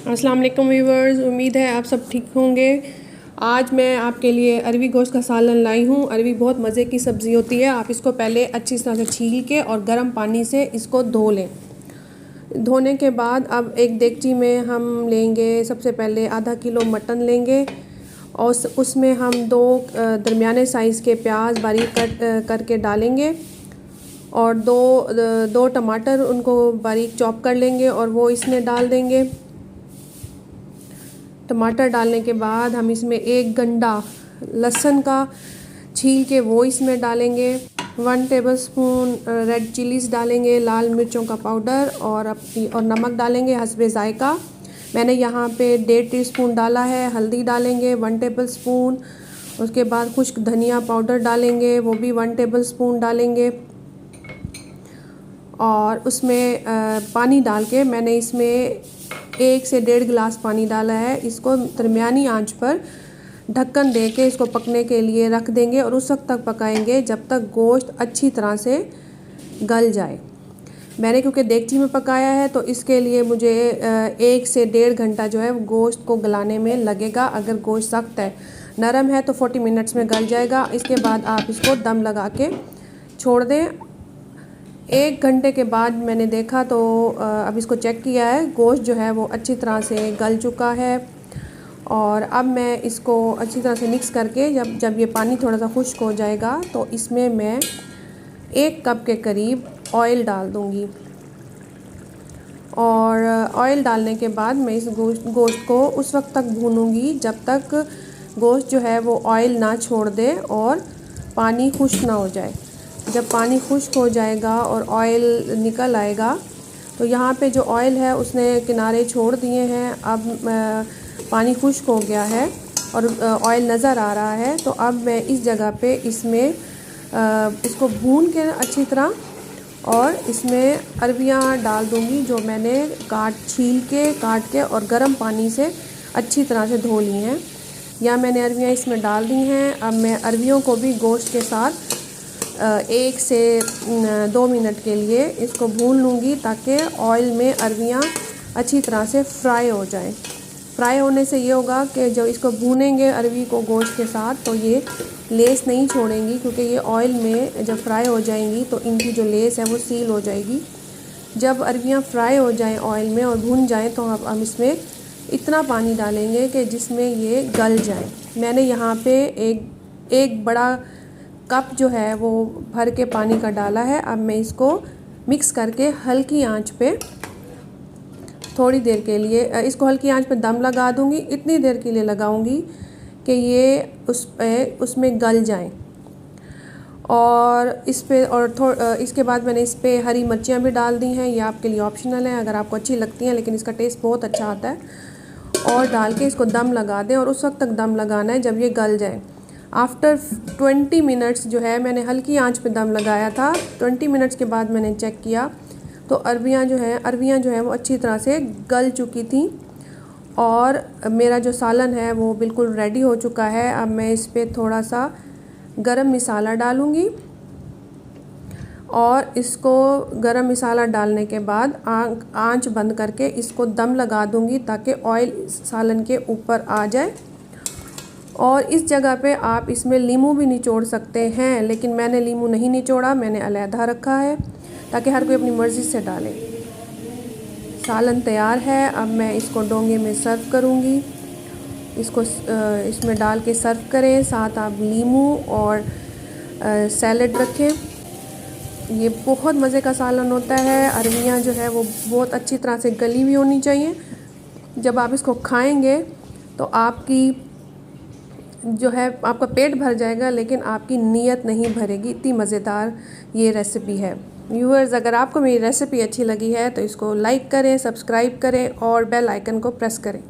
अस्सलाम वालेकुम व्यूअर्स, उम्मीद है आप सब ठीक होंगे। आज मैं आपके लिए अरवी गोश्त का सालन लाई हूँ। अरवी बहुत मज़े की सब्ज़ी होती है। आप इसको पहले अच्छी तरह से छील के और गर्म पानी से इसको धो लें। धोने के बाद अब एक देगची में हम लेंगे, सबसे पहले आधा किलो मटन लेंगे और उसमें हम 2 दरमियाने साइज़ के प्याज बारीक कट करके डालेंगे और दो टमाटर उनको बारीक चॉप कर लेंगे और वो इसमें डाल देंगे। टमाटर डालने के बाद हम इसमें 1 गंडा लहसुन का छील के वो इसमें डालेंगे। 1 टेबलस्पून रेड चिलीज़ डालेंगे, लाल मिर्चों का पाउडर और नमक डालेंगे हस्बे ज़ायका। मैंने यहाँ पे 1.5 टीस्पून डाला है। हल्दी डालेंगे 1 टेबलस्पून। उसके बाद खुश्क धनिया पाउडर डालेंगे, वो भी 1 टेबलस्पून डालेंगे और उसमें पानी डाल के मैंने इसमें 1 से 1.5 गिलास पानी डाला है। इसको दरमियानी आंच पर ढक्कन दे के इसको पकने के लिए रख देंगे और उस वक्त तक पकाएंगे जब तक गोश्त अच्छी तरह से गल जाए। मैंने क्योंकि देगची में पकाया है तो इसके लिए मुझे 1 से 1.5 घंटा जो है वो गोश्त को गलाने में लगेगा। अगर गोश्त सख्त है, नरम है तो 40 मिनट्स में गल जाएगा। इसके बाद आप इसको दम लगा के छोड़ दें। 1 घंटे के बाद मैंने देखा तो अब इसको चेक किया है, गोश्त जो है वो अच्छी तरह से गल चुका है और अब मैं इसको अच्छी तरह से मिक्स करके जब ये पानी थोड़ा सा खुश्क हो जाएगा तो इसमें मैं 1 कप के करीब ऑयल डाल दूँगी और ऑयल डालने के बाद मैं इस गोश्त को उस वक्त तक भूनूँगी जब तक गोश्त जो है वो ऑयल ना छोड़ दे और पानी खुश्क ना हो जाए। जब पानी खुश्क हो जाएगा और ऑयल निकल आएगा तो यहाँ पे जो ऑयल है उसने किनारे छोड़ दिए हैं। अब पानी खुश्क हो गया है और ऑयल नज़र आ रहा है। तो अब मैं इस जगह पे इसमें इसको भून के अच्छी तरह और इसमें अरवियाँ डाल दूँगी जो मैंने छील के काट के और गर्म पानी से अच्छी तरह से धो ली हैं। या मैंने अरवियाँ इसमें डाल दी हैं। अब मैं अरवियों को भी गोश्त के साथ 1 से 2 मिनट के लिए इसको भून लूँगी ताकि ऑयल में अरवियाँ अच्छी तरह से फ्राई हो जाएं। फ्राई होने से ये होगा कि जब इसको भूनेंगे अरवी को गोश्त के साथ तो ये लेस नहीं छोड़ेंगी, क्योंकि ये ऑयल में जब फ्राई हो जाएंगी तो इनकी जो लेस है वो सील हो जाएगी। जब अरवियाँ फ्राई हो जाएं ऑयल में और भून जाएं तो हम इसमें इतना पानी डालेंगे कि जिसमें ये गल जाएं। मैंने यहाँ पे एक बड़ा कप जो है वो भर के पानी का डाला है। अब मैं इसको मिक्स करके हल्की आंच पे थोड़ी देर के लिए इसको हल्की आंच पे दम लगा दूंगी। इतनी देर के लिए लगाऊंगी कि ये उसमें गल जाएं और इसके बाद मैंने इस पे हरी मिर्चियाँ भी डाल दी हैं। ये आपके लिए ऑप्शनल है, अगर आपको अच्छी लगती हैं, लेकिन इसका टेस्ट बहुत अच्छा आता है। और डाल के इसको दम लगा दें और उस वक्त तक दम लगाना है जब ये गल जाए। आफ्टर 20 मिनट्स जो है मैंने हल्की आंच पे दम लगाया था। 20 मिनट्स के बाद मैंने चेक किया तो अरवियाँ जो हैं वो अच्छी तरह से गल चुकी थी और मेरा जो सालन है वो बिल्कुल रेडी हो चुका है। अब मैं इस पे थोड़ा सा गरम मसाला डालूँगी और इसको गरम मसाला डालने के बाद आंच बंद करके इसको दम लगा दूँगी ताकि ऑयल सालन के ऊपर आ जाए। और इस जगह पे आप इसमें नींबू भी निचोड़ सकते हैं, लेकिन मैंने नींबू नहीं निचोड़ा, मैंने अलहदा रखा है ताकि हर कोई अपनी मर्ज़ी से डाले। सालन तैयार है। अब मैं इसको डोंगे में सर्व करूँगी। इसको इसमें डाल के सर्व करें, साथ आप नींबू और सैलड रखें। ये बहुत मज़े का सालन होता है। अरवियाँ जो है वो बहुत अच्छी तरह से गली हुई होनी चाहिए। जब आप इसको खाएंगे तो आपका पेट भर जाएगा, लेकिन आपकी नीयत नहीं भरेगी। इतनी मज़ेदार ये रेसिपी है। व्यूअर्स, अगर आपको मेरी रेसिपी अच्छी लगी है तो इसको लाइक करें, सब्सक्राइब करें और बेल आइकन को प्रेस करें।